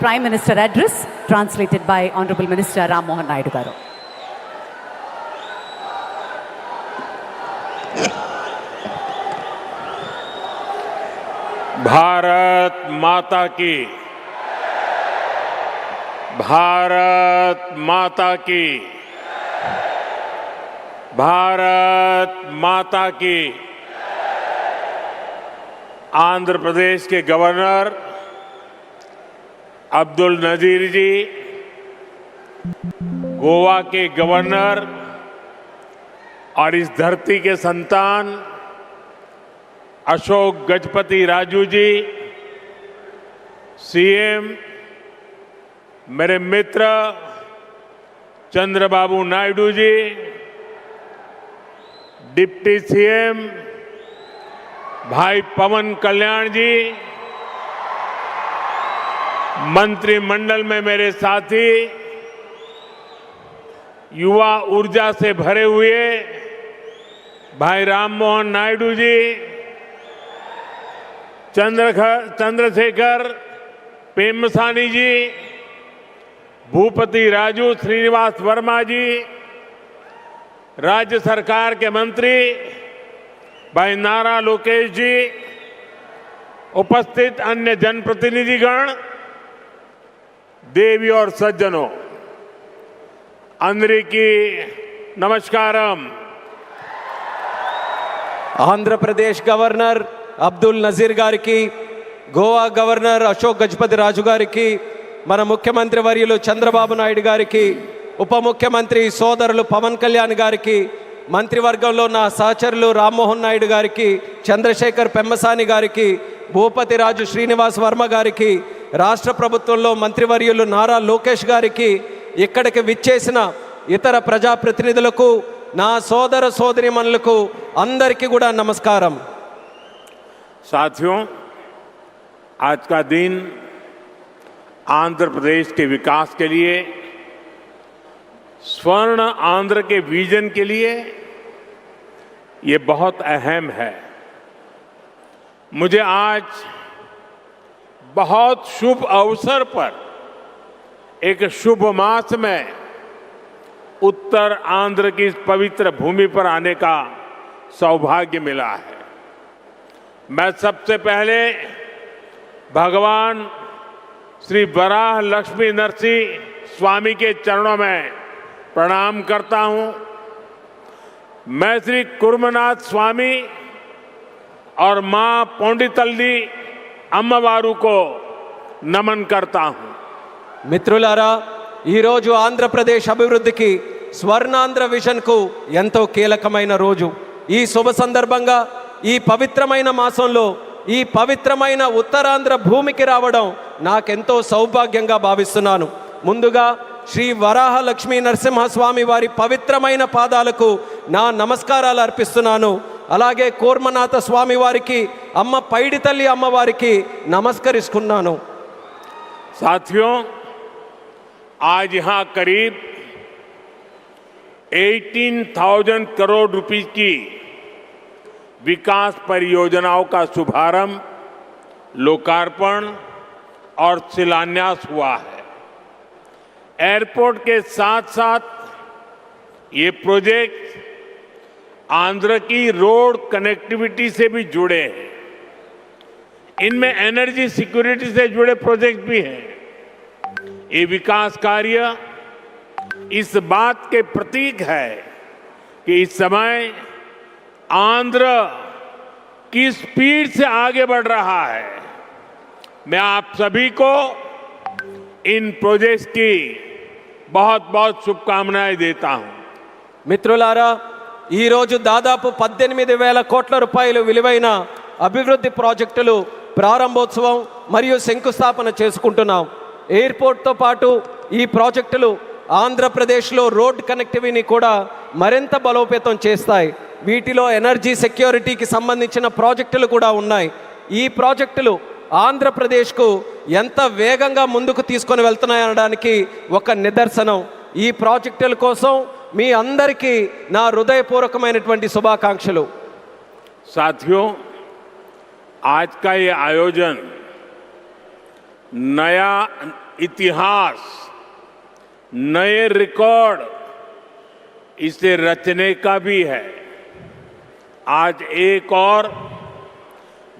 Prime Minister address translated by Honorable Minister Ram Mohan Naidu garu. Bharat माता की, भारत माता की, भारत माता की। आंध्र प्रदेश के गवर्नर अब्दुल नजीर जी, गोवा के गवर्नर और इस धरती के संतान अशोक गजपति राजू जी, सीएम मेरे मित्र चंद्रबाबू नायडू जी, डिप्टी सीएम भाई पवन कल्याण जी, मंत्रिमंडल में मेरे साथी, युवा ऊर्जा से भरे हुए भाई राम मोहन नायडू जी, चंद्रशेखर पेम्मसानी जी, भूपति राजू श्रीनिवास वर्मा जी, राज्य सरकार के मंत्री भाई नारा लोकेश जी, उपस्थित अन्य जनप्रतिनिधिगण, देवी और सज्जनों, अंदरिकी नमस्कारम। आंध्र प्रदेश गवर्नर అబ్దుల్ నజీర్ గారికి, గోవా గవర్నర్ అశోక్ గజపతి రాజు గారికి, మన ముఖ్యమంత్రి వర్యులు చంద్రబాబు నాయుడు గారికి, ఉప ముఖ్యమంత్రి సోదరులు పవన్ కళ్యాణ్ గారికి, మంత్రివర్గంలో నా సహచరులు రామ్మోహన్ నాయుడు గారికి, చంద్రశేఖర్ పెమ్మసాని గారికి, భూపతి రాజు శ్రీనివాస్ వర్మ గారికి, రాష్ట్ర ప్రభుత్వంలో మంత్రివర్యులు నారా లోకేష్ గారికి, ఇక్కడికి విచ్చేసిన ఇతర ప్రజాప్రతినిధులకు, నా సోదర సోదరీమణులకు అందరికీ కూడా నమస్కారం। साथियों, आज का दिन आंध्र प्रदेश के विकास के लिए, स्वर्ण आंध्र के विजन के लिए ये बहुत अहम है। मुझे आज बहुत शुभ अवसर पर एक शुभ मास में उत्तर आंध्र की इस पवित्र भूमि पर आने का सौभाग्य मिला है। मैं सबसे पहले भगवान श्री वराह लक्ष्मी नरसिंह स्वामी के चरणों में प्रणाम करता हूं। मैं श्री कुर्मनाथ स्वामी और मां पोंडितल्ली अम्मवारू को नमन करता हूं। మిత్రులారా, ఈరోజు ఆంధ్రప్రదేశ్ అభివృద్ధికి స్వర్ణాంధ్ర విజన్కు ఎంతో కీలకమైన రోజు। ఈ శుభ సందర్భంగా ఈ పవిత్రమైన మాసంలో ఈ పవిత్రమైన ఉత్తరాంధ్ర భూమికి రావడం నాకెంతో సౌభాగ్యంగా భావిస్తున్నాను। ముందుగా శ్రీ వరాహ లక్ష్మీ నరసింహస్వామి వారి పవిత్రమైన పాదాలకు నా నమస్కారాలు అర్పిస్తున్నాను। అలాగే కూర్మనాథ స్వామి వారికి, అమ్మ పైడితల్లి అమ్మవారికి నమస్కరిస్తున్నాను। साथियों, आज यहां करीब 18,000 करोड़ रुपए की विकास परियोजनाओं का शुभारंभ, लोकार्पण और शिलान्यास हुआ है। एयरपोर्ट के साथ साथ ये प्रोजेक्ट आंध्र की रोड कनेक्टिविटी से भी जुड़े हैं। इनमें एनर्जी सिक्योरिटी से जुड़े प्रोजेक्ट भी हैं। ये विकास कार्य इस बात के प्रतीक है कि इस समय आंध्र की स्पीड से आगे बढ़ रहा है। मैं आप सभी को इन प्रोजेक्ट्स की बहुत बहुत शुभकामनाएं देता हूं। మిత్రులారా, ఈరోజు దాదాపు 18,000 కోట్ల రూపాయలు విలువైన అభివృద్ధి ప్రాజెక్టులు ప్రారంభోత్సవం మరియు శంకుస్థాపన చేసుకుంటున్నాం। ఎయిర్పోర్ట్తో పాటు ఈ ప్రాజెక్టులు ఆంధ్రప్రదేశ్లో రోడ్ కనెక్టివిటీని కూడా మరింత బలోపేతం చేస్తాయి। వీటిలో ఎనర్జీ సెక్యూరిటీకి సంబంధించిన ప్రాజెక్టులు కూడా ఉన్నాయి। ఈ ప్రాజెక్టులు ఆంధ్రప్రదేశ్కు ఎంత వేగంగా ముందుకు తీసుకొని వెళ్తున్నాయనడానికి ఒక నిదర్శనం। ఈ ప్రాజెక్టుల కోసం మీ అందరికీ నా హృదయపూర్వకమైనటువంటి శుభాకాంక్షలు। साथियों, आज का ये आयोजन नया इतिहास, नए रिकॉर्ड इसे रचने का भी है। आज एक और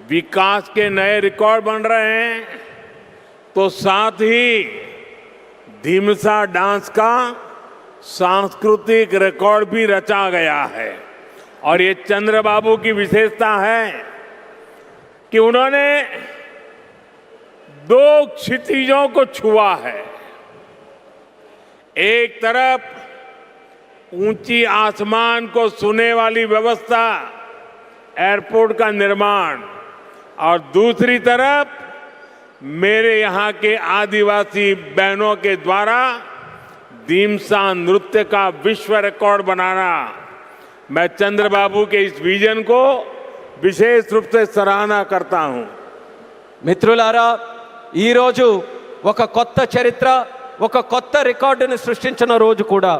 विकास के नए रिकॉर्ड बन रहे हैं, तो साथ ही ढीमसा डांस का सांस्कृतिक रिकॉर्ड भी रचा गया है। और ये चंद्रबाबू की विशेषता है कि उन्होंने दो क्षितिजों को छुआ है। एक तरफ ऊंची आसमान को छूने वाली व्यवस्था, एयरपोर्ट का निर्माण, और दूसरी तरफ मेरे यहाँ के आदिवासी बहनों के द्वारा ढीमसा नृत्य का विश्व रिकॉर्ड बनाना। मैं चंद्रबाबू के इस विजन को विशेष रूप से सराहना करता हूं। మిత్రులారా, ఈరోజు ఒక కొత్త చరిత్ర, ఒక కొత్త రికార్డును సృష్టించిన రోజు కూడా.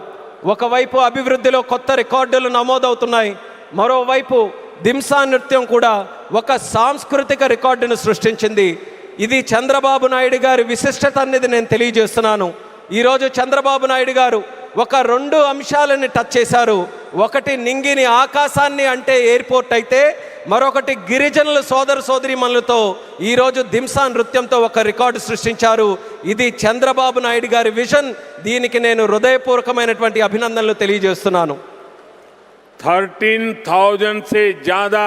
ఒకవైపు అభివృద్ధిలో కొత్త రికార్డులు నమోదవుతున్నాయి, మరోవైపు దింసా నృత్యం కూడా ఒక సాంస్కృతిక రికార్డును సృష్టించింది. ఇది చంద్రబాబు నాయుడు గారి విశిష్టత అనేది నేను తెలియజేస్తున్నాను. ఈరోజు చంద్రబాబు నాయుడు గారు ఒక రెండు అంశాలను టచ్ చేశారు. ఒకటి నింగిని ఆకాశాన్ని అంటే ఎయిర్పోర్ట్ అయితే, మరొకటి గిరిజనుల సోదర సోదరీమణులతో ఈరోజు దింసా నృత్యంతో ఒక రికార్డు సృష్టించారు. ఇది చంద్రబాబు నాయుడు గారి విజన్. దీనికి నేను హృదయపూర్వకమైనటువంటి అభినందనలు తెలియజేస్తున్నాను. 13,000 से ज्यादा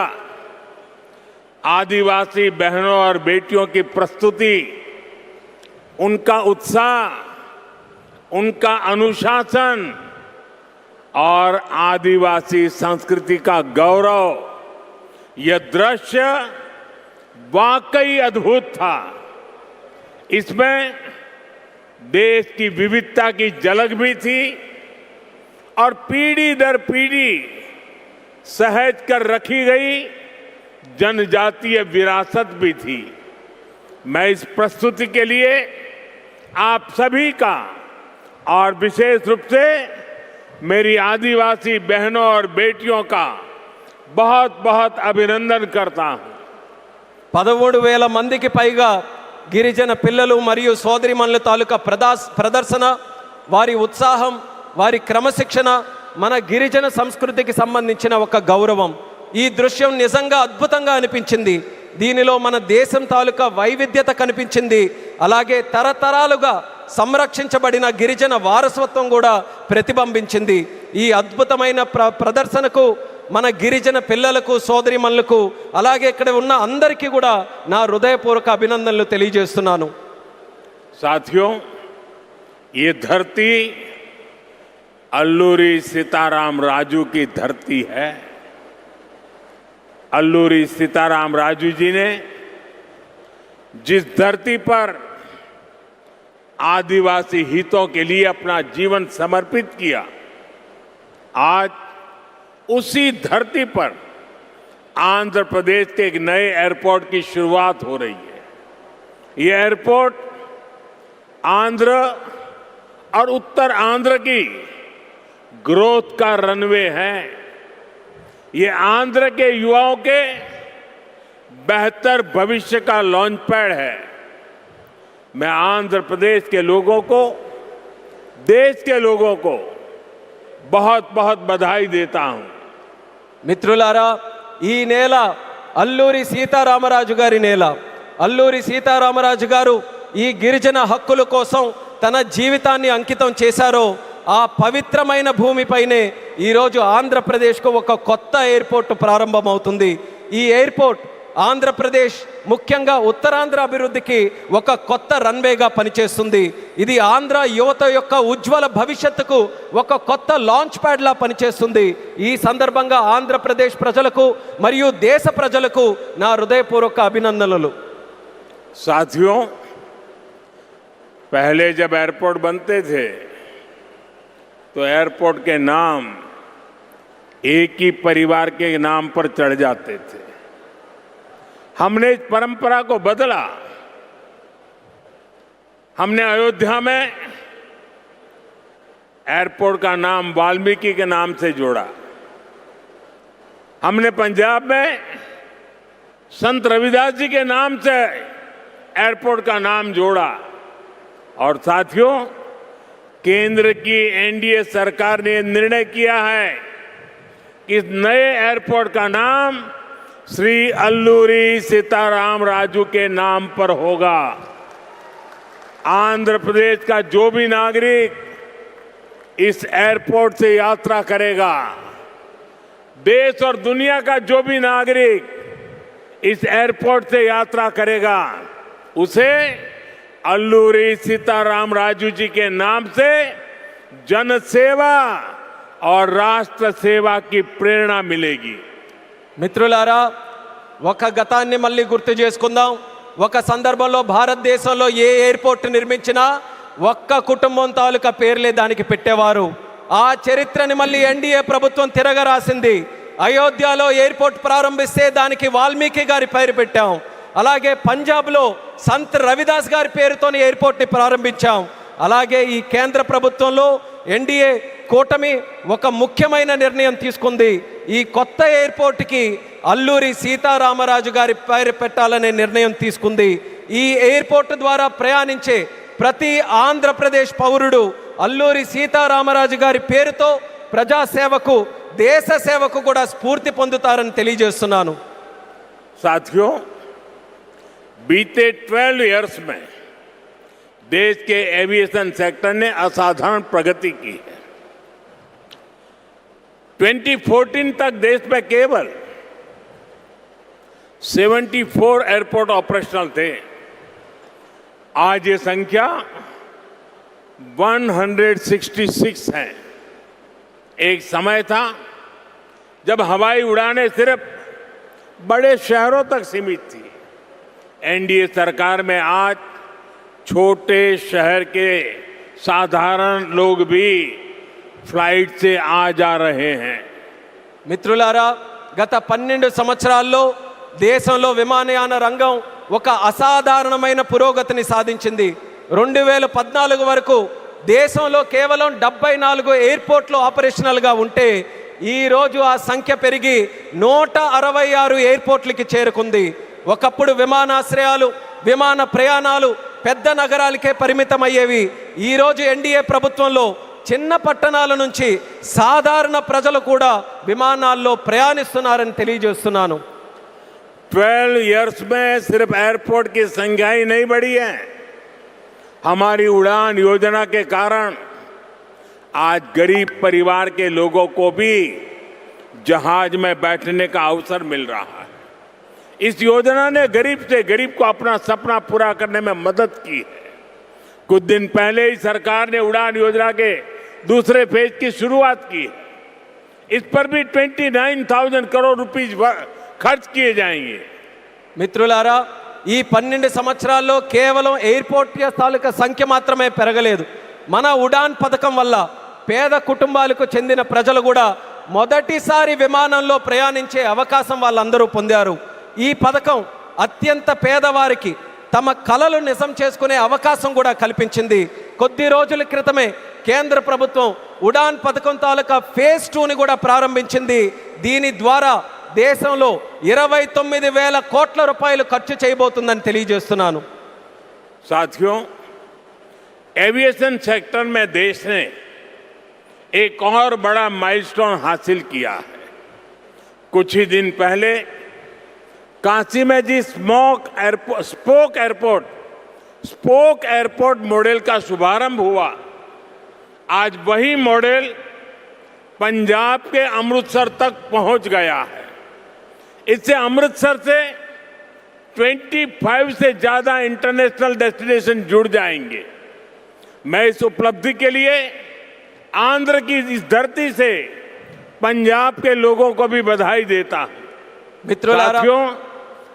आदिवासी बहनों और बेटियों की प्रस्तुति, उनका उत्साह, उनका अनुशासन और आदिवासी संस्कृति का गौरव, यह दृश्य वाकई अद्भुत था। इसमें देश की विविधता की झलक भी थी और पीढ़ी दर पीढ़ी सहेज कर रखी गई जनजातीय विरासत भी थी। मैं इस प्रस्तुति के लिए आप सभी का और विशेष रूप से मेरी आदिवासी बहनों और बेटियों का बहुत बहुत अभिनंदन करता हूं। 13,000 మందికి పైగా గిరిజన పిల్లలు మరియు సోదరిమణుల తాలూకా ప్రదర్శన, వారి ఉత్సాహం, వారి క్రమశిక్షణ మన గిరిజన సంస్కృతికి సంబంధించిన ఒక గౌరవం. ఈ దృశ్యం నిజంగా అద్భుతంగా అనిపించింది. దీనిలో మన దేశం తాలూకా వైవిధ్యత కనిపించింది. అలాగే తరతరాలుగా సంరక్షించబడిన గిరిజన వారసత్వం కూడా ప్రతిబింబించింది. ఈ అద్భుతమైన ప్రదర్శనకు మన గిరిజన పిల్లలకు, సోదరిమణులకు, అలాగే ఇక్కడ ఉన్న అందరికీ కూడా నా హృదయపూర్వక అభినందనలు తెలియజేస్తున్నాను. साथियों, ये धरती अल्लूरी सीताराम राजू की धरती है। अल्लूरी सीताराम राजू जी ने जिस धरती पर आदिवासी हितों के लिए अपना जीवन समर्पित किया, आज उसी धरती पर आंध्र प्रदेश के एक नए एयरपोर्ट की शुरुआत हो रही है। ये एयरपोर्ट आंध्र और उत्तर आंध्र की ग्रोथ का रनवे है। ये आंध्र के युवाओं के बेहतर भविष्य का लॉन्च पैड है। मैं आंध्र प्रदेश के लोगों को, देश के लोगों को बहुत बहुत बधाई देता हूं। మిత్రులారా, ఈ నేల అల్లూరి సీతారామరాజు గారి నేల. అల్లూరి సీతారామరాజు గారు ఈ గిరిజన హక్కుల కోసం తన జీవితాన్ని అంకితం చేశారో ఆ పవిత్రమైన భూమిపైనే ఈరోజు ఆంధ్రప్రదేశ్కు ఒక కొత్త ఎయిర్పోర్ట్ ప్రారంభమవుతుంది. ఈ ఎయిర్పోర్ట్ ఆంధ్రప్రదేశ్, ముఖ్యంగా ఉత్తరాంధ్ర అభివృద్ధికి ఒక కొత్త రన్వేగా పనిచేస్తుంది. ఇది ఆంధ్ర యువత యొక్క ఉజ్వల భవిష్యత్తుకు ఒక కొత్త లాంచ్ ప్యాడ్లా పనిచేస్తుంది. ఈ సందర్భంగా ఆంధ్రప్రదేశ్ ప్రజలకు మరియు దేశ ప్రజలకు నా హృదయపూర్వక అభినందనలు. साथियों, पहले जब एयरपोर्ट बनते थे तो एयरपोर्ट के नाम एक ही परिवार के नाम पर चढ़ जाते थे। हमने इस परंपरा को बदला। हमने अयोध्या में एयरपोर्ट का नाम वाल्मीकि के नाम से जोड़ा। हमने पंजाब में संत रविदास जी के नाम से एयरपोर्ट का नाम जोड़ा। और साथियों, केंद्र की एनडीए सरकार ने निर्णय किया है कि इस नए एयरपोर्ट का नाम श्री अल्लूरी सीताराम राजू के नाम पर होगा। आंध्र प्रदेश का जो भी नागरिक इस एयरपोर्ट से यात्रा करेगा, देश और दुनिया का जो भी नागरिक इस एयरपोर्ट से यात्रा करेगा, उसे अल्लूरी सीताराम राजू जी के नाम से जन सेवा और राष्ट्र सेवा की प्रेरणा मिलेगी। మిత్రులారా, ఒక గతాన్ని మళ్ళీ గుర్తు చేసుకుందాం. ఒక సందర్భంలో భారతదేశంలో ఏ ఎయిర్పోర్ట్ నిర్మించినా ఒక్క కుటుంబం తాలూకా పేర్లే దానికి పెట్టేవారు. ఆ చరిత్రని మళ్ళీ ఎన్డీఏ ప్రభుత్వం తిరగరాసింది. అయోధ్యలో ఎయిర్పోర్ట్ ప్రారంభిస్తే దానికి వాల్మీకి గారి పేరు పెట్టాం. అలాగే పంజాబ్లో సంత్ రవిదాస్ గారి పేరుతోని ఎయిర్పోర్ట్ని ప్రారంభించాం. అలాగే ఈ కేంద్ర ప్రభుత్వంలో ఎన్డీఏ కూటమి ఒక ముఖ్యమైన నిర్ణయం తీసుకుంది. ఈ కొత్త ఎయిర్పోర్ట్కి అల్లూరి సీతారామరాజు గారి పేరు పెట్టాలనే నిర్ణయం తీసుకుంది. ఈ ఎయిర్పోర్ట్ ద్వారా ప్రయాణించే ప్రతి ఆంధ్రప్రదేశ్ పౌరుడు అల్లూరి సీతారామరాజు గారి పేరుతో ప్రజాసేవకు, దేశ సేవకు కూడా స్ఫూర్తి పొందుతారని తెలియజేస్తున్నాను. साथियों, बीते 12 इयर्स में देश के एविएशन सेक्टर ने असाधारण प्रगति की है। 2014 तक देश में केवल 74 एयरपोर्ट ऑपरेशनल थे। आज ये संख्या 166 है। एक समय था जब हवाई उड़ानें सिर्फ बड़े शहरों तक सीमित थी। एनडीए सरकार में आज छोटे शहर के साधारण लोग भी फ्लाइट से आ जा रहे हैं। మిత్రులారా, గత 12 సంవత్సరాల్లో దేశంలో విమానయాన రంగం ఒక అసాధారణమైన పురోగతిని సాధించింది. 2014 వరకు దేశంలో కేవలం 74 ఎయిర్పోర్ట్లు ఆపరేషనల్గా ఉంటే ఈరోజు ఆ సంఖ్య పెరిగి 166 ఎయిర్పోర్ట్లకి చేరుకుంది. ఒకప్పుడు విమానాశ్రయాలు, విమాన ప్రయాణాలు పెద్ద నగరాలకే పరిమితమయ్యేవి. ఈరోజు ఎన్డీఏ ప్రభుత్వంలో చిన్న పట్టణాల నుంచి సాధారణ ప్రజలు కూడా విమానాల్లో ప్రయాణిస్తున్నారని తెలియజేస్తున్నాను. 12 इयर्स में सिर्फ एयरपोर्ट की संख्या ही नहीं बढ़ी है। हमारी उड़ान योजना के कारण आज गरीब परिवार के लोगों को भी जहाज में बैठने का अवसर मिल रहा है। इस योजना ने गरीब से गरीब को अपना सपना पूरा करने में मदद की है। कुछ दिन पहले ही सरकार ने उड़ान योजना के दूसरे फेज की शुरुआत की है। इस पर भी 29,000 करोड़ रुपीस खर्च किए जाएंगे। మిత్రులారా, ఈ 12 సంవత్సరాల్లో కేవలం ఎయిర్పోర్ట్ తాలూకా సంఖ్య మాత్రమే పెరగలేదు. మన ఉడాన్ పథకం వల్ల పేద కుటుంబాలకు చెందిన ప్రజలు కూడా మొదటిసారి విమానంలో ప్రయాణించే అవకాశం వాళ్ళందరూ పొందారు. ఈ పథకం అత్యంత పేదవారికి తమ కలలు నిజం చేసుకునే అవకాశం కూడా కల్పించింది. కొద్ది రోజుల క్రితమే కేంద్ర ప్రభుత్వం ఉడాన్ పథకం తాలూకా ఫేజ్ 2ని కూడా ప్రారంభించింది. దీని ద్వారా దేశంలో 29,000 కోట్ల రూపాయలు ఖర్చు చేయబోతుందని తెలియజేస్తున్నాను. साथियों, एविएशन सेक्टर में देश ने एक और बड़ा माइलस्टोन हासिल किया है। कुछ ही दिन पहले काशी में जिस स्पोक एयरपोर्ट मॉडल का शुभारंभ हुआ, आज वही मॉडल पंजाब के अमृतसर तक पहुंच गया है। इससे अमृतसर से 25 से ज्यादा इंटरनेशनल डेस्टिनेशन जुड़ जाएंगे। मैं इस उपलब्धि के लिए आंध्र की इस धरती से पंजाब के लोगों को भी बधाई देता हूं। साथियों,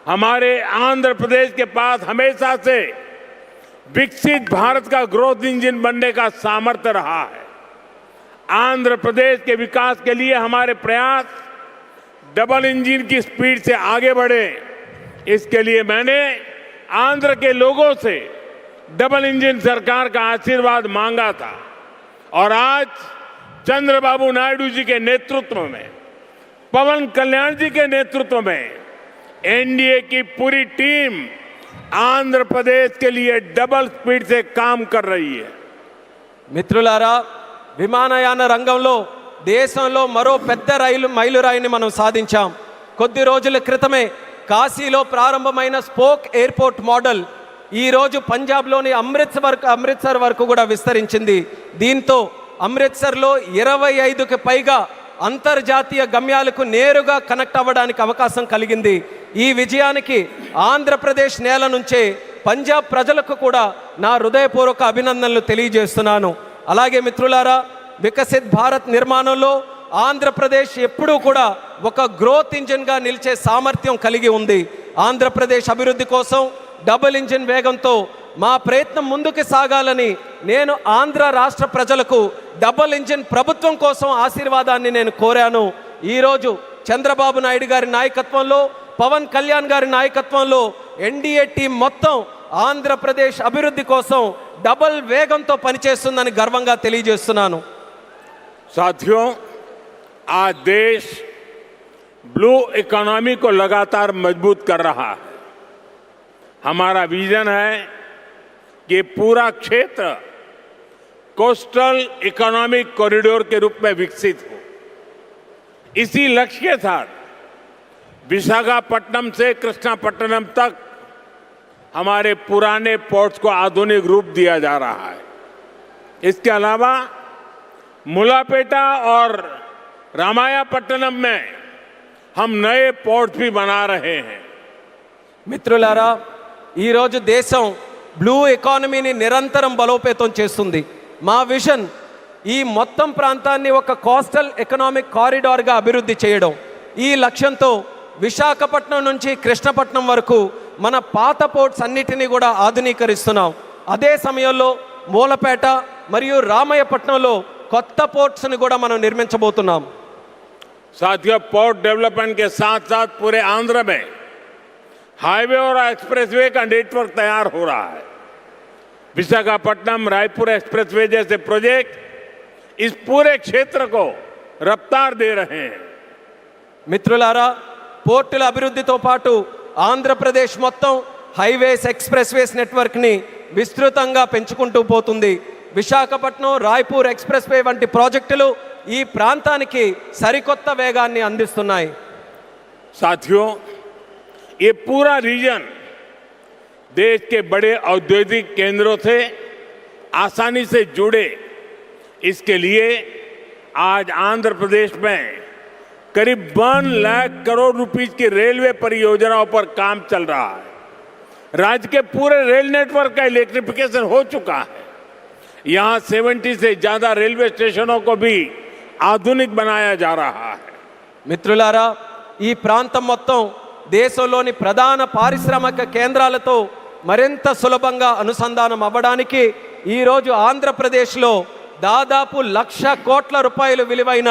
हमारे आंध्र प्रदेश के पास हमेशा से विकसित भारत का ग्रोथ इंजन बनने का सामर्थ्य रहा है। आंध्र प्रदेश के विकास के लिए हमारे प्रयास डबल इंजन की स्पीड से आगे बढ़े। इसके लिए मैंने आंध्र के लोगों से डबल इंजन सरकार का आशीर्वाद मांगा था और आज चंद्रबाबू नायडू जी के नेतृत्व में, पवन कल्याण जी के नेतृत्व में एनडीए की पूरी टीम आंध्र प्रदेश के लिए डबल स्पीड से काम कर रही है। మిత్రులారా, విమానయాన రంగంలో దేశంలో మరో పెద్ద మైలురాయిని మనం సాధించాం. కొద్ది రోజుల క్రితమే కాశీలో ప్రారంభమైన స్పోక్ ఎయిర్పోర్ట్ మోడల్ ఈరోజు పంజాబ్లోని అమృత్సర్ వరకు కూడా విస్తరించింది. దీంతో అమృత్సర్లో 25కి పైగా అంతర్జాతీయ గమ్యాలకు నేరుగా కనెక్ట్ అవ్వడానికి అవకాశం కలిగింది. ఈ విజయానికి ఆంధ్రప్రదేశ్ నేల నుంచే పంజాబ్ ప్రజలకు కూడా నా హృదయపూర్వక అభినందనలు తెలియజేస్తున్నాను. అలాగే మిత్రులారా, వికసిత్ భారత్ నిర్మాణంలో ఆంధ్రప్రదేశ్ ఎప్పుడూ కూడా ఒక గ్రోత్ ఇంజిన్గా నిలిచే సామర్థ్యం కలిగి ఉంది. ఆంధ్రప్రదేశ్ అభివృద్ధి కోసం డబుల్ ఇంజిన్ వేగంతో మా ప్రయత్నం ముందుకు సాగాలని నేను ఆంధ్ర రాష్ట్ర ప్రజలకు డబుల్ ఇంజిన్ ప్రభుత్వం కోసం ఆశీర్వాదాన్ని నేను కోరాను. ఈరోజు చంద్రబాబు నాయుడు గారి నాయకత్వంలో, పవన్ కళ్యాణ్ గారి నాయకత్వంలో ఎన్డీఏ టీం మొత్తం ఆంధ్రప్రదేశ్ అభివృద్ధి కోసం డబుల్ వేగంతో పనిచేస్తుందని గర్వంగా తెలియజేస్తున్నాను. साथियों, आज देश ब्लू इकोनॉमी को लगातार मजबूत कर रहा है. हमारा विजन है कि पूरा क्षेत्र कोस्टल इकोनॉमिक कॉरिडोर के रूप में विकसित हो. इसी लक्ष्य के साथ विशाखापट्टनम से कृष्णापट्टनम तक हमारे पुराने पोर्ट्स को आधुनिक रूप दिया जा रहा है. इसके अलावा मुलापेटा और रामायापट्टनम में हम नए पोर्ट भी बना रहे हैं. మిత్రులారా, ఈరోజు దేశం బ్లూ ఎకానమీని నిరంతరం బలోపేతం చేస్తుంది. మా విజన్ ఈ మొత్తం ప్రాంతాన్ని ఒక కోస్టల్ ఎకనామిక్ కారిడార్గా అభివృద్ధి చేయడం. ఈ లక్ష్యంతో విశాఖపట్నం నుంచి కృష్ణపట్నం వరకు మన పాత పోర్ట్స్ అన్నిటినీ కూడా ఆధునీకరిస్తున్నాం. అదే సమయంలో మూలపేట మరియు రామయ్యపట్నంలో కొత్త పోర్ట్స్ని కూడా మనం నిర్మించబోతున్నాం. साथियों, पोर्ट डेवलपमेंट के साथ साथ पूरे आंध्र में हाईवे और एक्सप्रेसवे का नेटवर्क तैयार हो रहा है. विशाखापट्टनम रायपुर एक्सप्रेसवे जैसे प्रोजेक्ट इस पूरे क्षेत्र को रफ्तार दे रहे हैं. మిత్రులారా, పోర్టుల అభివృద్ధితో పాటు ఆంధ్రప్రదేశ్ మొత్తం హైవేస్, ఎక్స్ప్రెస్వేస్ నెట్వర్క్ని విస్తృతంగా పెంచుకుంటూ పోతుంది. విశాఖపట్నం రాయ్పూర్ ఎక్స్ప్రెస్వే వంటి ప్రాజెక్టులు ఈ ప్రాంతానికి సరికొత్త వేగాన్ని అందిస్తున్నాయి. साथियों, ये पूरा रीजन देश के बड़े औद्योगिक केंद्रों से आसानी से जुड़े, इसके लिए आज आंध्र प्रदेश में करीब 1 लाख करोड़ रुपीस की रेलवे परियोजनाओं पर काम चल रहा है. राज्य के पूरे रेल नेटवर्क का इलेक्ट्रिफिकेशन हो चुका है. यहाँ 70 से ज्यादा रेलवे स्टेशनों को भी आधुनिक बनाया जा रहा है. మిత్రులారా, ఈ ప్రాంతం మొత్తం దేశంలోని ప్రధాన పారిశ్రామిక కేంద్రాలతో మరింత సులభంగా అనుసంధానం అవ్వడానికి ఈరోజు ఆంధ్రప్రదేశ్లో దాదాపు 1,00,000 కోట్ల రూపాయలు విలువైన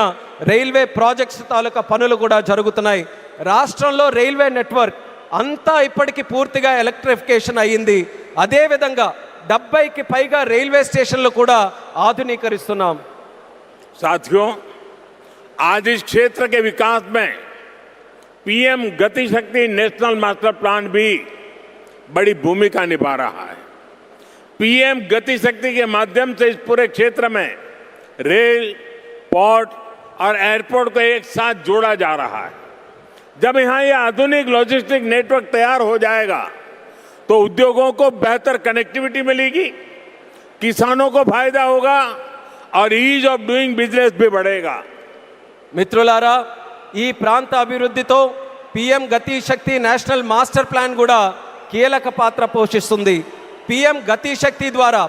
రైల్వే ప్రాజెక్ట్స్ తాలూకా పనులు కూడా జరుగుతున్నాయి. రాష్ట్రంలో రైల్వే నెట్వర్క్ అంతా ఇప్పటికీ పూర్తిగా ఎలక్ట్రిఫికేషన్ అయ్యింది. అదేవిధంగా 70కి పైగా రైల్వే స్టేషన్లు కూడా ఆధునీకరిస్తున్నాం. साथियों, आज इस क्षेत्र के विकास में पीएम गति शक्ति नेशनल मास्टर प्लान भी बड़ी भूमिका निभा रहा है. पीएम गति शक्ति के माध्यम से इस पूरे क्षेत्र में रेल, पोर्ट और एयरपोर्ट को एक साथ जोड़ा जा रहा है. जब यहाँ ये आधुनिक लॉजिस्टिक नेटवर्क तैयार हो जाएगा तो उद्योगों को बेहतर कनेक्टिविटी मिलेगी, किसानों को फायदा होगा और ईज ऑफ डूइंग बिजनेस भी बढ़ेगा. మిత్రులారా, ఈ ప్రాంత అభివృద్ధితో పిఎం గతి శక్తి నేషనల్ మాస్టర్ ప్లాన్ కూడా కీలక పాత్ర పోషిస్తుంది. పిఎం గతి శక్తి ద్వారా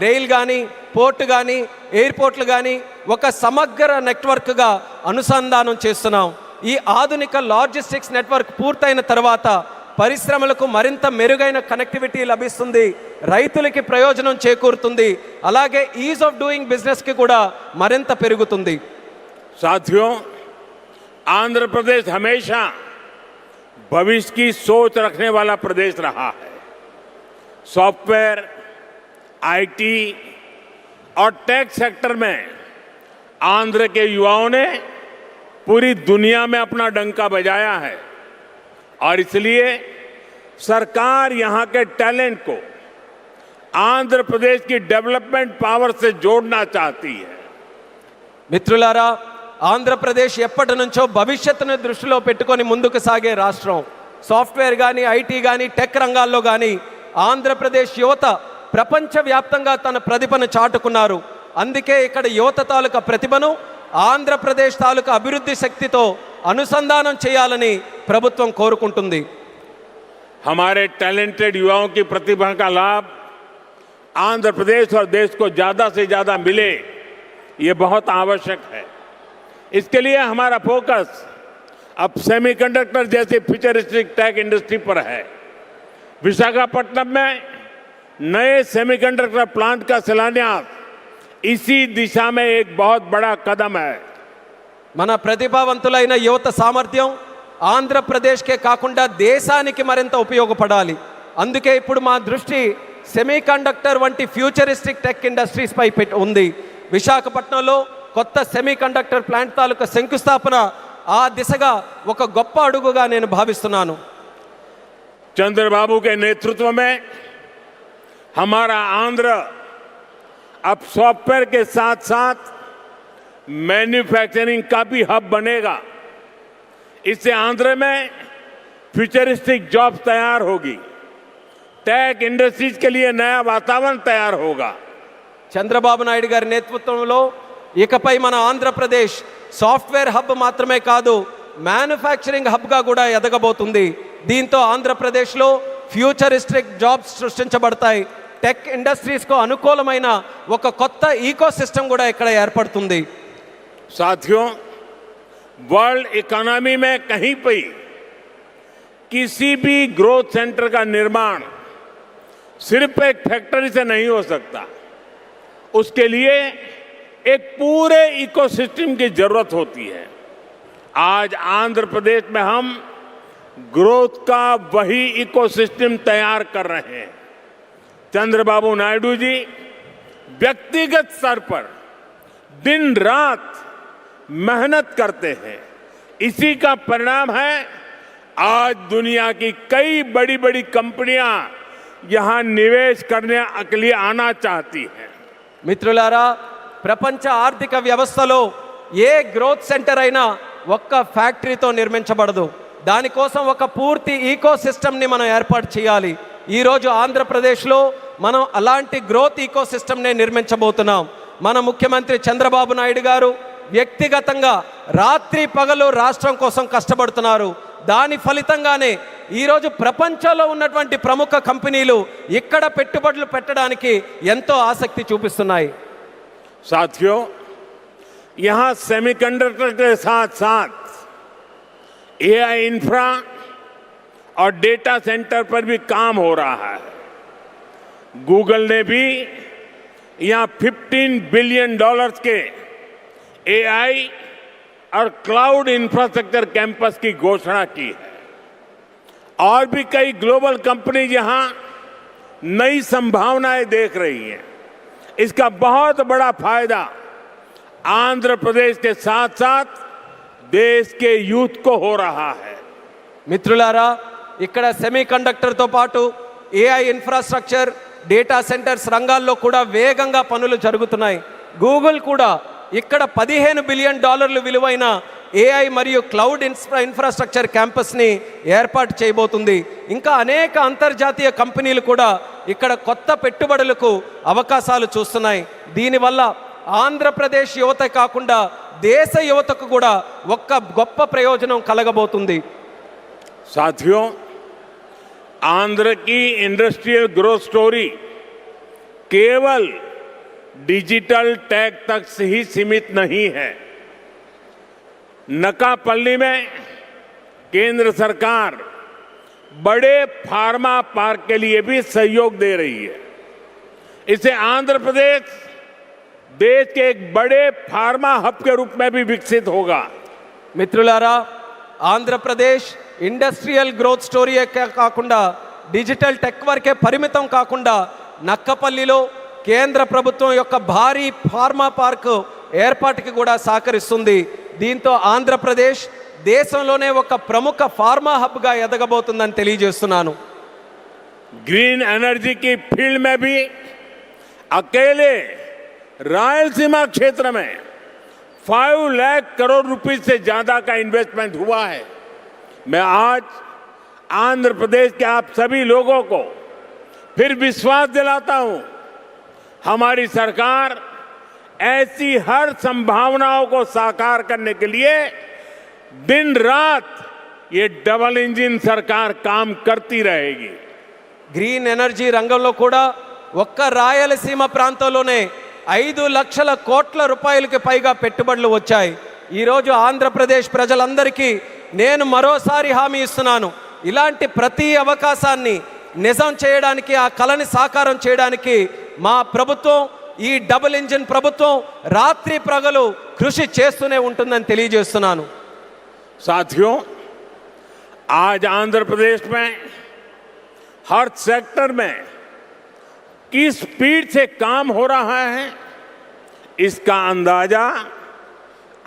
రైల్ కానీ, పోర్టు కానీ, ఎయిర్పోర్ట్లు కానీ ఒక సమగ్ర నెట్వర్క్గా అనుసంధానం చేస్తున్నాం. ఈ ఆధునిక లాజిస్టిక్స్ నెట్వర్క్ పూర్తయిన తర్వాత పరిశ్రమలకు మరింత మెరుగైన కనెక్టివిటీ లభిస్తుంది, రైతులకి ప్రయోజనం చేకూరుతుంది, అలాగే ఈజ్ ఆఫ్ డూయింగ్ బిజినెస్కి కూడా మరింత పెరుగుతుంది. साथियों, आंध्र प्रदेश हमेशा भविष्य की सोच रखने वाला प्रदेश रहा है. सॉफ्टवेयर, आईटी और टेक सेक्टर में आंध्र के युवाओं ने पूरी दुनिया में अपना डंका बजाया है और इसलिए सरकार यहां के टैलेंट को आंध्र प्रदेश की डेवलपमेंट पावर से जोड़ना चाहती है। మిత్రులారా, ఆంధ్రప్రదేశ్ ఎప్పటి నుంచో భవిష్యత్తును దృష్టిలో పెట్టుకొని ముందుకు సాగే రాష్ట్రం. సాఫ్ట్వేర్ కానీ, ఐటీ కానీ, టెక్ రంగాల్లో కానీ ఆంధ్రప్రదేశ్ యువత ప్రపంచవ్యాప్తంగా తన ప్రతిభను చాటుకున్నారు. అందుకే ఇక్కడ యువత తాలూకా ప్రతిభను ఆంధ్రప్రదేశ్ తాలూకా అభివృద్ధి శక్తితో అనుసంధానం చేయాలని ప్రభుత్వం కోరుకుంటుంది. हमारे टैलेंटेड युवाओं की प्रतिभा का लाभ आंध्र प्रदेश और देश को ज्यादा से ज्यादा मिले, ये बहुत आवश्यक है। इसके लिए हमारा फोकस अब सेमीकंडक्टर जैसी फ्यूचरिस्टिक टेक इंडस्ट्री पर है। विशाखापट्टनम में नए सेमीकंडक्टर प्लांट का शिलान्यास इसी दिशा में एक बहुत बड़ा कदम है। మన ప్రతిభావంతులైన యువత సామర్థ్యం ఆంధ్రప్రదేశ్కే కాకుండా దేశానికి మరింత ఉపయోగపడాలి. అందుకే ఇప్పుడు మా దృష్టి సెమీకండక్టర్ వంటి ఫ్యూచరిస్టిక్ టెక్ ఇండస్ట్రీస్ పై ఉంది. విశాఖపట్నంలో కొత్త సెమీకండక్టర్ ప్లాంట్ తాలూకా శంకుస్థాపన ఆ దిశగా ఒక గొప్ప అడుగుగా నేను భావిస్తున్నాను. चंद्रबाबू के नेतृत्व में हमारा आंध्र अब सॉफ्टवेयर के साथ साथ मैन्युफैक्चरिंग का भी हब बनेगा। इससे आंध्र में फ्यूचरिस्टिक जॉब तैयार होगी, टेक इंडस्ट्रीज के लिए नया वातावरण तैयार होगा। చంద్రబాబు నాయుడు గారి నేతృత్వంలో ఇకపై మన ఆంధ్రప్రదేశ్ సాఫ్ట్వేర్ హబ్ మాత్రమే కాదు, మ్యానుఫ్యాక్చరింగ్ హబ్గా కూడా ఎదగబోతుంది. దీంతో ఆంధ్రప్రదేశ్లో ఫ్యూచరిస్టిక్ జాబ్స్ సృష్టించబడతాయి. టెక్ ఇండస్ట్రీస్కు అనుకూలమైన ఒక కొత్త ఈకో సిస్టమ్ కూడా ఇక్కడ ఏర్పడుతుంది. साथियों, वर्ल्ड इकोनॉमी में कहीं पे किसी भी ग्रोथ सेंटर का निर्माण सिर्फ एक फैक्ट्री से नहीं हो सकता। उसके लिए एक पूरे इकोसिस्टम की जरूरत होती है। आज आंध्र प्रदेश में हम ग्रोथ का वही इकोसिस्टम तैयार कर रहे हैं। चंद्रबाबू नायडू जी व्यक्तिगत स्तर पर दिन रात मेहनत करते हैं। इसी का परिणाम है आज दुनिया की कई बड़ी बड़ी कंपनियां यहां निवेश करने के लिए आना चाहती हैं। మిత్రులారా, ప్రపంచ ఆర్థిక వ్యవస్థలో ఏ గ్రోత్ సెంటర్ అయినా ఒక్క ఫ్యాక్టరీతో నిర్మించబడదు. దానికోసం ఒక పూర్తి ఈకో సిస్టమ్ని మనం ఏర్పాటు చేయాలి. ఈరోజు ఆంధ్రప్రదేశ్లో మనం అలాంటి గ్రోత్ ఈకో సిస్టమ్నే నిర్మించబోతున్నాం. మన ముఖ్యమంత్రి చంద్రబాబు నాయుడు గారు వ్యక్తిగతంగా రాత్రి పగలు రాష్ట్రం కోసం కష్టపడుతున్నారు. దాని ఫలితంగానే ఈరోజు ప్రపంచంలో ఉన్నటువంటి ప్రముఖ కంపెనీలు ఇక్కడ పెట్టుబడులు పెట్టడానికి ఎంతో ఆసక్తి చూపిస్తున్నాయి. साथियों, यहां सेमीकंडक्टर के साथ साथ एआई इंफ्रा और डेटा सेंटर पर भी काम हो रहा है। गूगल ने भी यहां $15 बिलियन के एआई और क्लाउड इंफ्रास्ट्रक्चर कैंपस की घोषणा की है। और भी कई ग्लोबल कंपनी यहां नई संभावनाएं देख रही हैं। इसका बहुत बड़ा फायदा आंध्र प्रदेश के साथ साथ देश के यूथ को हो रहा है। మిత్రులారా, ఇక్కడ సెమీకండక్టర్తో పాటు ఏఐ ఇన్ఫ్రాస్ట్రక్చర్, డేటా సెంటర్స్ రంగాల్లో కూడా వేగంగా పనులు జరుగుతున్నాయి. గూగుల్ కూడా ఇక్కడ $15 బిలియన్ విలువైన ఏఐ మరియు క్లౌడ్ ఇన్ఫ్రాస్ట్రక్చర్ క్యాంపస్ని ఏర్పాటు చేయబోతుంది. ఇంకా అనేక అంతర్జాతీయ కంపెనీలు కూడా ఇక్కడ కొత్త పెట్టుబడులకు అవకాశాలు చూస్తున్నాయి. దీనివల్ల ఆంధ్రప్రదేశ్ యువత కాకుండా దేశ యువతకు కూడా ఒక్క గొప్ప ప్రయోజనం కలగబోతుంది. साथियों, आंध्र की इंडस्ट्रियल ग्रोथ स्टोरी केवल डिजिटल टेक तक से ही सीमित नहीं है। नकापल्ली में केंद्र सरकार बड़े फार्मा पार्क के लिए भी सहयोग दे रही है। इससे आंध्र प्रदेश देश के एक बड़े फार्मा हब के रूप में भी विकसित होगा। మిత్రులారా, ఆంధ్రప్రదేశ్ ఇండస్ట్రియల్ గ్రోత్ స్టోరీయే కాకుండా డిజిటల్ టెక్ వరకే పరిమితం కాకుండా నక్కపల్లిలో కేంద్ర ప్రభుత్వం యొక్క భారీ ఫార్మా పార్క్ ఏర్పాటుకి కూడా సహకరిస్తుంది. దీంతో ఆంధ్రప్రదేశ్ దేశంలోనే ఒక ప్రముఖ ఫార్మా హబ్గా ఎదగబోతుందని తెలియజేస్తున్నాను. ग्रीन एनर्जी की फील्ड में भी अकेले रायलसीमा क्षेत्र में 5 लाख करोड़ रुपए से ज्यादा का इन्वेस्टमेंट हुआ है। मैं आज आंध्र प्रदेश के आप सभी लोगों को फिर विश्वास दिलाता हूं, हमारी सरकार ऐसी हर संभावनाओं को साकार करने के लिए दिन रात ये डबल इंजन सरकार काम करती रहेगी। గ్రీన్ ఎనర్జీ రంగంలో కూడా ఒక్క రాయలసీమ ప్రాంతంలోనే 5 లక్షల కోట్ల రూపాయలకి పైగా పెట్టుబడులు వచ్చాయి. ఈరోజు ఆంధ్రప్రదేశ్ ప్రజలందరికీ నేను మరోసారి హామీ ఇస్తున్నాను, ఇలాంటి ప్రతి అవకాశాన్ని నిజం చేయడానికి, ఆ కలని సాకారం చేయడానికి మా ప్రభుత్వం, ఈ డబుల్ ఇంజిన్ ప్రభుత్వం రాత్రి ప్రగలు కృషి చేస్తూనే ఉంటుందని తెలియజేస్తున్నాను. साथियों, आज आंध्र प्रदेश में हर सेक्टर में किस स्पीड से काम हो रहा है, इसका अंदाजा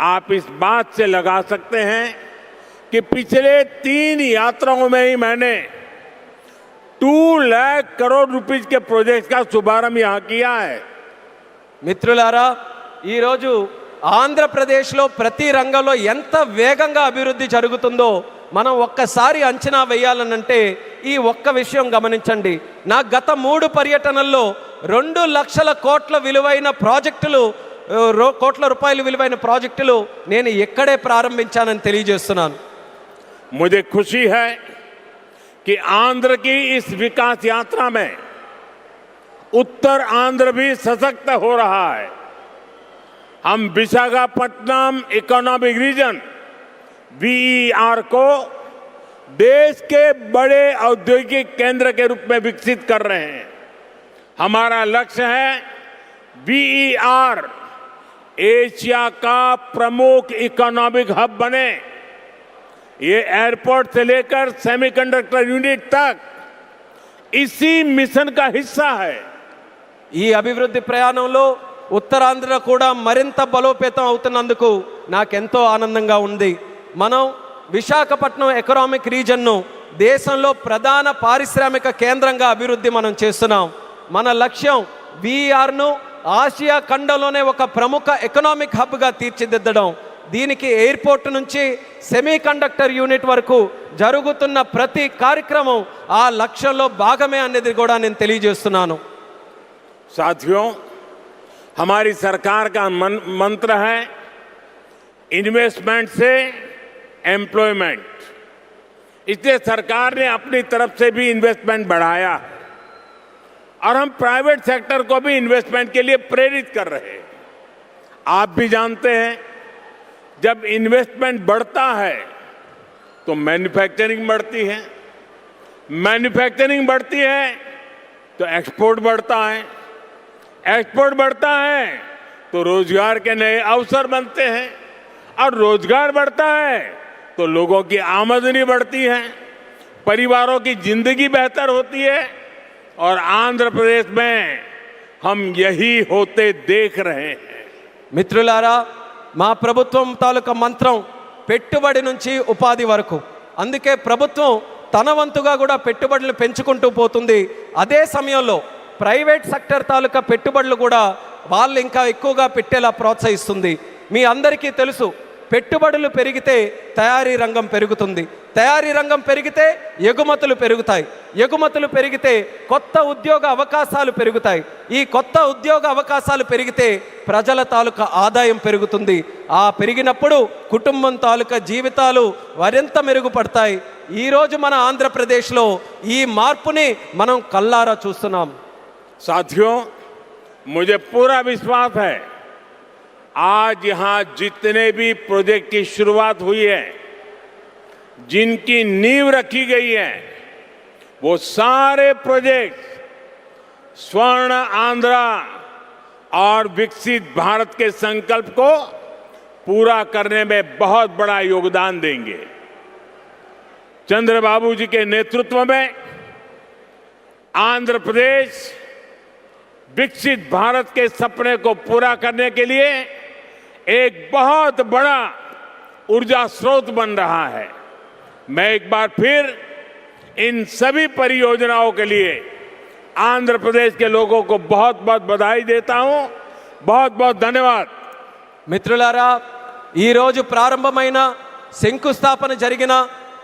आप इस बात से लगा सकते हैं कि पिछले 3 यात्राओं में ही मैंने 2 लाख करोड़ रुपए के प्रोजेक्ट का शुभारंभ यहां किया है। మిత్రులారా, ఈరోజు ఆంధ్రప్రదేశ్లో ప్రతి రంగంలో ఎంత వేగంగా అభివృద్ధి జరుగుతుందో మనం ఒక్కసారి అంచనా వేయాలనంటే ఈ ఒక్క విషయం గమనించండి. నా గత 3 పర్యటనల్లో 2 లక్షల కోట్ల విలువైన ప్రాజెక్టులు, కోట్ల రూపాయల విలువైన ప్రాజెక్టులు నేను ఇక్కడే ప్రారంభించానని తెలియజేస్తున్నాను. मुझे खुशी है कि आंध्र की इस विकास यात्रा में उत्तर आंध्र भी सशक्त हो रहा है। हम विशाखापट्टनम इकोनॉमिक रीजन VER को देश के बड़े औद्योगिक केंद्र के रूप में विकसित कर रहे हैं। हमारा लक्ष्य है VER एशिया का प्रमुख इकोनॉमिक हब बने। ये एयरपोर्ट से लेकर सेमीकंडक्टर यूनिट तक इसी मिशन का हिस्सा है। ఈ అభివృద్ధి ప్రయాణంలో ఉత్తరాంధ్ర కూడా మరింత బలోపేతం అవుతున్నందుకు నాకెంతో ఆనందంగా ఉంది. మనం విశాఖపట్నం ఎకనామిక్ రీజన్ను దేశంలో ప్రధాన పారిశ్రామిక కేంద్రంగా అభివృద్ధి మనం చేస్తున్నాం. మన లక్ష్యం VERను ఆసియా ఖండంలోనే ఒక ప్రముఖ ఎకనామిక్ హబ్గా తీర్చిదిద్దడం. దీనికి ఎయిర్పోర్ట్ నుంచి సెమీ కండక్టర్ యూనిట్ వరకు జరుగుతున్న ప్రతి కార్యక్రమం ఆ లక్ష్యంలో భాగమే అనేది కూడా నేను తెలియజేస్తున్నాను. साथियों, हमारी सरकार का मंत्र है इन्वेस्टमेंट से एम्प्लॉयमेंट। इसलिए सरकार ने अपनी तरफ से भी इन्वेस्टमेंट बढ़ाया है और हम प्राइवेट सेक्टर को भी इन्वेस्टमेंट के लिए प्रेरित कर रहे हैं। आप भी जानते हैं, जब इन्वेस्टमेंट बढ़ता है तो मैन्युफैक्चरिंग बढ़ती है, मैन्युफैक्चरिंग बढ़ती है तो एक्सपोर्ट बढ़ता है, एक्सपोर्ट बढ़ता है तो रोजगार के नए अवसर बनते हैं और रोजगार बढ़ता है तो लोगों की आमदनी बढ़ती है, परिवारों की जिंदगी बेहतर होती है और आंध्र प्रदेश में हम यही होते देख रहे हैं। మిత్రులారా, మా ప్రభుత్వం తాలూకా మంత్రం పెట్టుబడి నుంచి ఉపాధి వరకు. అందుకే ప్రభుత్వం తన వంతుగా కూడా పెట్టుబడులు పెంచుకుంటూ పోతుంది. అదే సమయంలో ప్రైవేట్ సెక్టర్ తాలూకా పెట్టుబడులు కూడా వాళ్ళు ఇంకా ఎక్కువగా పెట్టేలా ప్రోత్సహిస్తుంది. మీ అందరికీ తెలుసు, పెట్టుబడులు పెరిగితే తయారీ రంగం పెరుగుతుంది, తయారీ రంగం పెరిగితే ఎగుమతులు పెరుగుతాయి, ఎగుమతులు పెరిగితే కొత్త ఉద్యోగ అవకాశాలు పెరుగుతాయి, ఈ కొత్త ఉద్యోగ అవకాశాలు పెరిగితే ప్రజల తాలూకా ఆదాయం పెరుగుతుంది. ఆ పెరిగినప్పుడు కుటుంబం తాలూకా జీవితాలు మరింత మెరుగుపడతాయి. ఈరోజు మన ఆంధ్రప్రదేశ్లో ఈ మార్పుని మనం కల్లారా చూస్తున్నాం. साथियों, मुझे पूरा विश्वास है आज यहां जितने भी प्रोजेक्ट की शुरुआत हुई है, जिनकी नींव रखी गई है, वो सारे प्रोजेक्ट स्वर्ण आंध्रा और विकसित भारत के संकल्प को पूरा करने में बहुत बड़ा योगदान देंगे। चंद्रबाबू जी के नेतृत्व में आंध्र प्रदेश विकसित भारत के सपने को पूरा करने के लिए एक बहुत बड़ा ऊर्जा स्रोत बन रहा है। मैं एक बार फिर इन सभी परियोजनाओं के लिए आंध्र प्रदेश के लोगों को बहुत बहुत बधाई देता हूं। बहुत बहुत धन्यवाद। మిత్రులారా, ఈరోజు ప్రారంభమైన శంకుస్థాపన జరిగిన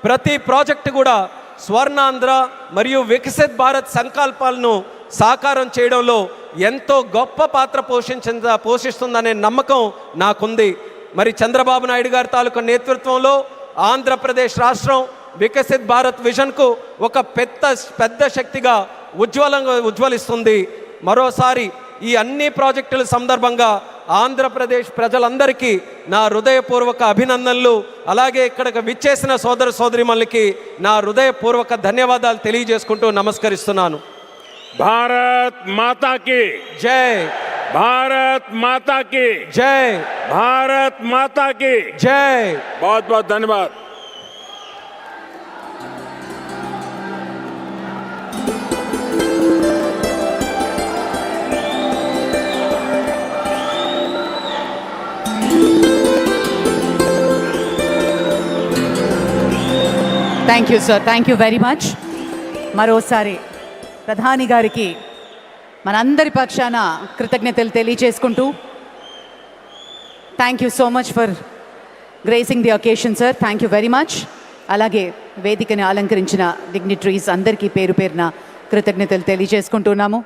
ప్రతి ప్రాజెక్టు కూడా స్వర్ణాంధ్ర మరియు వికసిత్ భారత్ సంకల్పాలను సాకారం చేయడంలో ఎంతో గొప్ప పాత్ర పోషిస్తుందనే నమ్మకం నాకుంది. మరి చంద్రబాబు నాయుడు గారి తాలూకా నేతృత్వంలో ఆంధ్రప్రదేశ్ రాష్ట్రం వికసిత్ భారత్ విజన్కు ఒక పెద్ద శక్తిగా ఉజ్వలిస్తుంది. మరోసారి ఈ అన్ని ప్రాజెక్టుల సందర్భంగా ఆంధ్రప్రదేశ్ ప్రజలందరికీ నా హృదయపూర్వక అభినందనలు, అలాగే ఇక్కడికి విచ్చేసిన సోదర సోదరిమణులకి నా హృదయపూర్వక ధన్యవాదాలు తెలియజేసుకుంటూ నమస్కరిస్తున్నాను. భారత్ మాతా की జై, भारत माता की జై, भारत माता की జై. बहुत बहुत धन्यवाद। Thank you sir, thank you very much. మరోసారి ప్రధాని గారికి మనందరి పక్షాన కృతజ్ఞతలు తెలియజేసుకుంటూ thank you so much for gracing the occasion sir. Thank you very much. అలాగే వేదికని అలంకరించిన డిగ్నిటరీస్ అందరికీ పేరు పేరున కృతజ్ఞతలు తెలియజేసుకుంటున్నాము.